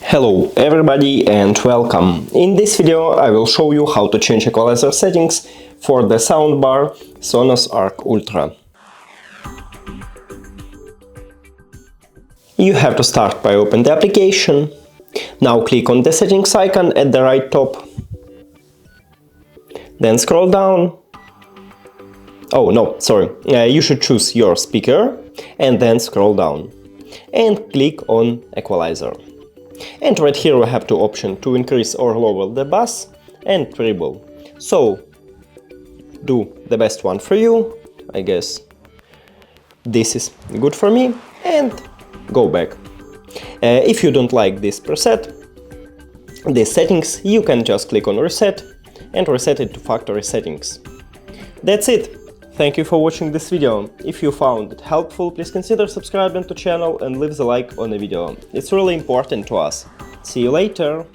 Hello everybody and welcome. In this video I will show you how to change equalizer settings for the soundbar SONOS Arc Ultra. You have to start by opening the application. Now click on the settings icon at the right top. Then scroll down. Oh no, sorry. You should choose your speaker and then scroll down. And click on Equalizer. And right here we have two options to increase or lower the bass and treble. So do the best one for you. I guess this is good for me, and go back. If you don't like this preset, these settings, you can just click on reset and reset it to factory settings. That's it. Thank you for watching this video. If you found it helpful, please consider subscribing to the channel and leave a like on the video. It's really important to us. See you later!